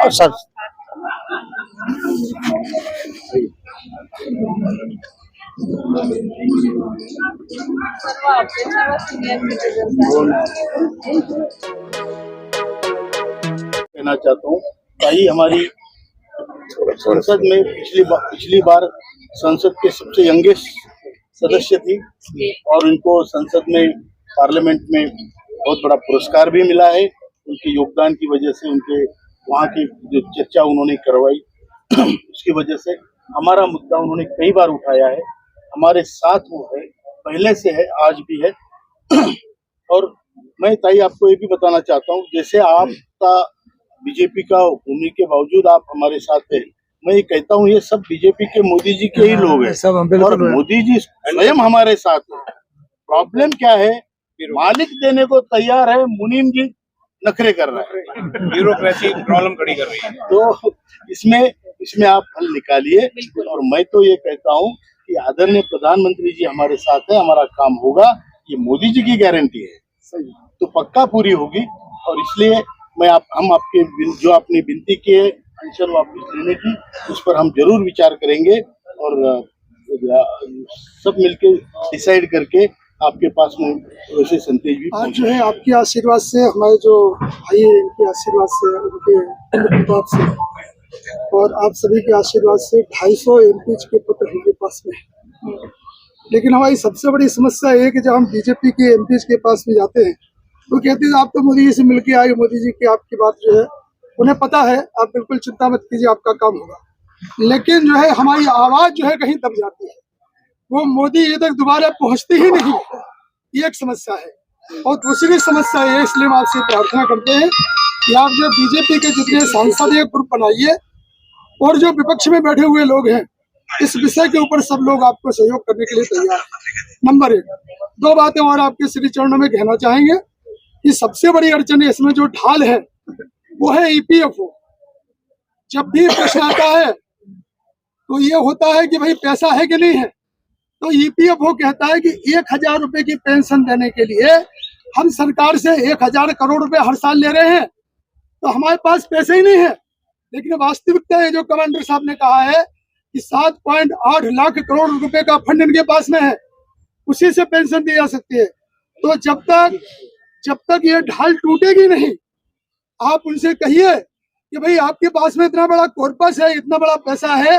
Sir कहना चाहता हूँ ताई हमारी संसद में पिछली बार संसद के सबसे यंगेस्ट सदस्य थी और उनको संसद में पार्लियामेंट में बहुत बड़ा पुरस्कार भी मिला है। उनके योगदान की वजह से, उनके वहाँ की जो चर्चा उन्होंने करवाई उसकी वजह से हमारा मुद्दा उन्होंने कई बार उठाया है। हमारे साथ वो है, पहले से है, आज भी है। और मैं ताई आपको ये भी बताना चाहता हूँ, जैसे आपका बीजेपी का होने के बावजूद आप हमारे साथ हैं, मैं ये कहता हूँ ये सब बीजेपी के मोदी जी के ही लोग हैं और मोदी जी स्वयं हमारे साथ हैं। प्रॉब्लम क्या है, मालिक देने को तैयार है, मुनीम जी नखरे कर रहा है, ब्यूरोक्रेसी प्रॉब्लम खड़ी कर रही है। तो इसमें आप हल निकालिए। और मैं तो ये कहता हूँ कि आदरणीय प्रधानमंत्री जी हमारे साथ है, हमारा काम होगा, ये मोदी जी की गारंटी है, तो पक्का पूरी होगी। और इसलिए हम आपके जो आपने विनती की है पेंशन वापस लेने की, उस पर हम जरूर विचार करेंगे और सब मिलके डिसाइड करके आपके पास में वैसे संदेश भी आज जो है आपके आशीर्वाद से, हमारे जो भाई है इनके आशीर्वाद से, उनके प्रताप से और आप सभी के आशीर्वाद से 250 एमपीज के पत्र हमारे पास में है। लेकिन हमारी सबसे बड़ी समस्या ये है कि जब हम बीजेपी के एमपीज के पास में जाते हैं तो कहते हैं आप तो मोदी जी से मिलके आए, मोदी जी की आपकी बात जो है उन्हें पता है, आप बिल्कुल चिंता मत कीजिए, आपका काम होगा। लेकिन जो है हमारी आवाज जो है कहीं दब जाती है, वो मोदी जी तक दोबारा पहुंचती ही नहीं, ये एक समस्या है। और दूसरी समस्या ये, इसलिए हम आपसे प्रार्थना करते हैं कि आप जो बीजेपी के जितने सांसद एक ग्रुप बनाइए और जो विपक्ष में बैठे हुए लोग हैं, इस विषय के ऊपर सब लोग आपको सहयोग करने के लिए तैयार हैं। नंबर 1। 2 बातें और आपके श्री चरणों में कहना चाहेंगे कि सबसे बड़ी अड़चन इसमें जो ढाल है वो है ईपीएफओ। जब भी प्रश्न आता है तो ये होता है कि भाई पैसा है कि नहीं है, तो ईपीएफओ कहता है कि 1000 रुपए की पेंशन देने के लिए हम सरकार से 1000 करोड़ रुपए हर साल ले रहे हैं, तो हमारे पास पैसे ही नहीं है। लेकिन वास्तविकता है जो कमांडर साहब ने कहा है कि 7.8 लाख करोड़ रुपए का फंड इनके पास में है, उसी से पेंशन दी जा सकती है। तो जब तक ये ढाल टूटेगी नहीं, आप उनसे कहिए कि भाई आपके पास में इतना बड़ा कॉर्पस है, इतना बड़ा पैसा है,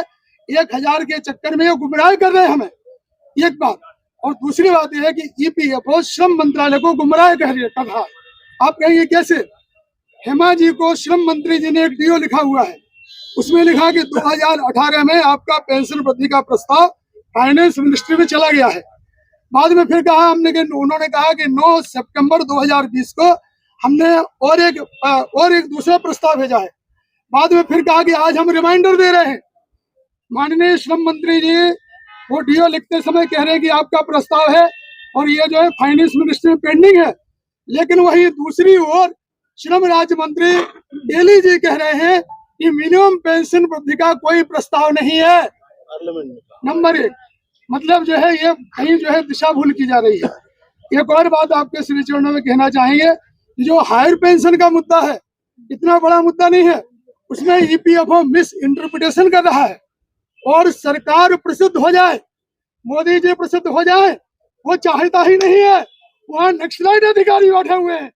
1000 के चक्कर में ये गुमराह कर रहे हैं हमें, एक बात। और दूसरी बात यह है कि ईपीएफओ श्रम मंत्रालय को गुमराह कर रहा है। आप कहेंगे कैसे? हेमा जी को श्रम मंत्री जी ने एक डीओ लिखा हुआ है, उसमें लिखा कि 2018 में आपका पेंशन वृद्धि का प्रस्ताव फाइनेंस मिनिस्ट्री में चला गया है। बाद में फिर कहा उन्होंने कहा कि 9 सितंबर 2020 को हमने और एक दूसरा प्रस्ताव भेजा है। बाद में फिर कहा कि आज हम रिमाइंडर दे रहे हैं। माननीय श्रम मंत्री जी वो डीओ लिखते समय कह रहे हैं कि आपका प्रस्ताव है और ये जो है फाइनेंस मिनिस्ट्री में पेंडिंग है, लेकिन वही दूसरी ओर श्रम राज्य मंत्री डेली जी कह रहे हैं कि मिनिमम पेंशन वृद्धि का कोई प्रस्ताव नहीं है। नंबर 1, मतलब जो है ये कहीं जो है दिशा भूल की जा रही है। एक और बात आपके श्री चरणों में कहना चाहेंगे, जो हायर पेंशन का मुद्दा है, इतना बड़ा मुद्दा नहीं है, उसमें ईपीएफओ मिस इंटरप्रिटेशन कर रहा है और सरकार प्रसिद्ध हो जाए, मोदी जी प्रसिद्ध हो जाए, वो चाहता ही नहीं है। वहाँ नक्सलाइट अधिकारी बैठे हुए हैं,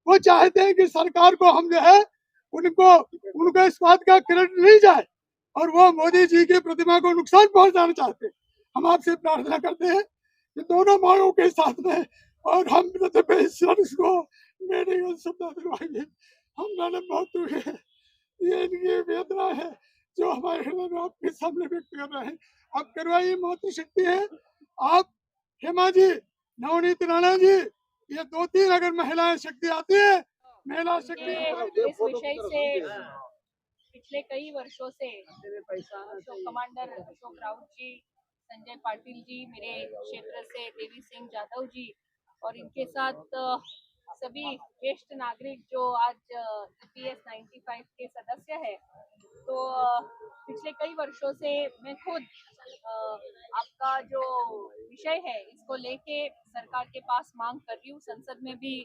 वो चाहते हैं कि सरकार को हम जो है उनको इस बात का क्रेडिट मिल जाए और वो मोदी जी की प्रतिमा को नुकसान पहुंचाना चाहते हैं। हम आपसे प्रार्थना करते हैं कि दोनों मांगों के साथ में और हम को दिलवाएंगे। हम मैडम बहुत दुखी है, ये इनकी वेदना है जो हमारे हृदय में आपके सामने व्यक्त कर रहे हैं। आप करवाइए, मातृशक्ति है। आप हेमा जी, नवनीत राणा जी, ये 2-3 अगर महिलाएं शक्ति आती है, महिला शक्ति इस विषय से पिछले कई वर्षों से कमांडर अशोक राउत जी, संजय पाटिल जी, मेरे क्षेत्र से देवी सिंह जाधव जी और इनके साथ सभी ज्येष्ठ नागरिक जो आज ईपीएस 95 के सदस्य है, तो पिछले कई वर्षों से मैं खुद आपका जो विषय है इसको लेके सरकार के पास मांग कर रही हूँ। संसद में भी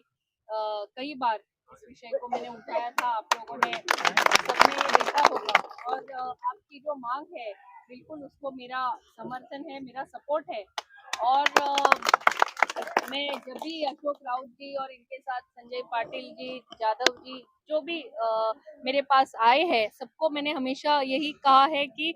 कई बार इस विषय को मैंने उठाया था, आप लोगों ने सबने देखा होगा। और आपकी जो मांग है बिल्कुल उसको मेरा समर्थन है, मेरा सपोर्ट है। और मैं जब भी अशोक राउत जी और इनके साथ संजय पाटिल जी, जाधव जी जो भी मेरे पास आए हैं, सबको मैंने हमेशा यही कहा है कि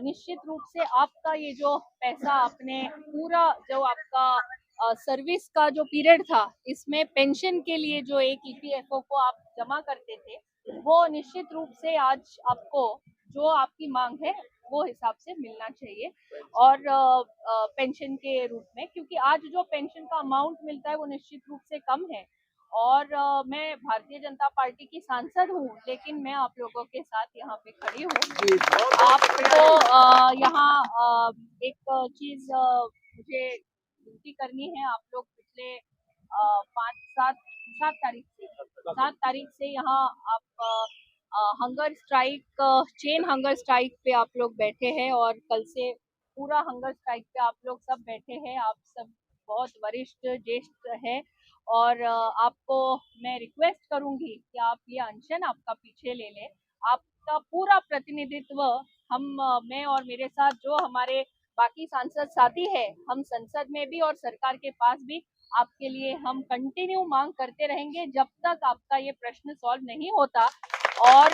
निश्चित रूप से आपका ये जो पैसा आपने पूरा जो आपका सर्विस का जो पीरियड था, इसमें पेंशन के लिए जो एक ईपीएफओ को आप जमा करते थे, वो निश्चित रूप से आज आपको जो आपकी मांग है वो हिसाब से मिलना चाहिए। और पेंशन के रूप में, क्योंकि आज जो पेंशन का अमाउंट मिलता है वो निश्चित रूप से कम है। और मैं भारतीय जनता पार्टी की सांसद हूँ, लेकिन मैं आप लोगों के साथ यहाँ पे खड़ी हूँ। आपको यहाँ एक चीज मुझे विनती करनी है। आप लोग पिछले 7 तारीख से यहाँ आप hunger strike, chain hunger strike पे आप लोग बैठे हैं और कल से पूरा हंगर स्ट्राइक पे आप लोग सब बैठे हैं। आप सब बहुत वरिष्ठ ज्येष्ठ है और आपको मैं रिक्वेस्ट करूंगी कि आप ये अनशन आपका पीछे ले लें। आपका पूरा प्रतिनिधित्व मैं और मेरे साथ जो हमारे बाकी सांसद साथी है, हम संसद में भी और सरकार के पास भी आपके लिए हम कंटिन्यू मांग करते रहेंगे जब तक आपका ये प्रश्न सॉल्व नहीं होता। और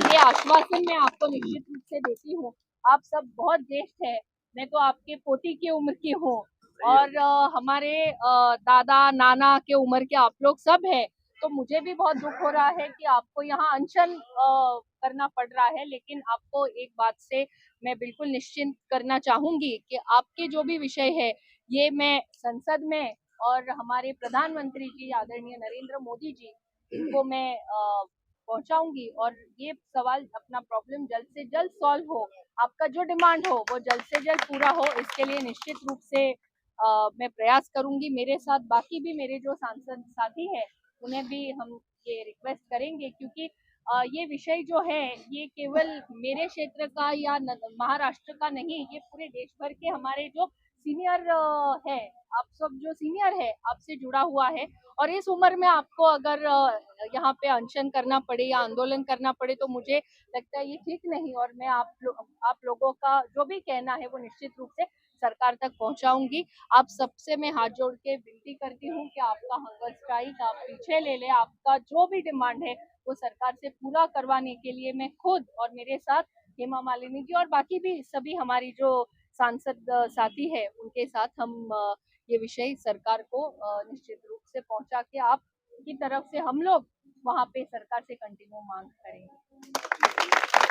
ये आश्वासन मैं आपको निश्चित रूप से देती हूँ। आप सब बहुत ज्येष्ठ है, मैं तो आपके पोती की उम्र की हूँ और हमारे दादा नाना के उम्र के आप लोग सब है। तो मुझे भी बहुत दुख हो रहा है कि आपको यहाँ अनशन करना पड़ रहा है, लेकिन आपको एक बात से मैं बिल्कुल निश्चिंत करना चाहूंगी कि आपके जो भी विषय है ये मैं संसद में और हमारे प्रधानमंत्री जी आदरणीय नरेंद्र मोदी जी, इनको मैं पहुंचाऊंगी और ये सवाल अपना प्रॉब्लम जल्द से जल्द सॉल्व हो, आपका जो डिमांड हो वो जल्द से जल्द पूरा हो, इसके लिए निश्चित रूप से मैं प्रयास करूंगी। मेरे साथ बाकी भी मेरे जो सांसद साथी है उन्हें भी हम ये रिक्वेस्ट करेंगे, क्योंकि ये विषय जो है ये केवल मेरे क्षेत्र का या महाराष्ट्र का नहीं, ये पूरे देश भर के हमारे जो सीनियर है, आप सब जो सीनियर है आपसे जुड़ा हुआ है। और इस उम्र में आपको अगर यहाँ पे अनशन करना पड़े या आंदोलन करना पड़े तो मुझे लगता है ये ठीक नहीं। और मैं आप लोगों का जो भी कहना है वो निश्चित रूप से सरकार तक पहुंचाऊंगी। आप सबसे मैं हाथ जोड़ के विनती करती हूँ कि आपका हंगर स्ट्राइक आप पीछे ले लें। आपका जो भी डिमांड है वो सरकार से पूरा करवाने के लिए मैं खुद और मेरे साथ हेमा मालिनी जी और बाकी भी सभी हमारी जो सांसद साथी है उनके साथ हम ये विषय सरकार को निश्चित रूप से पहुंचा के आप की तरफ से हम लोग वहाँ पे सरकार से कंटिन्यू मांग करेंगे।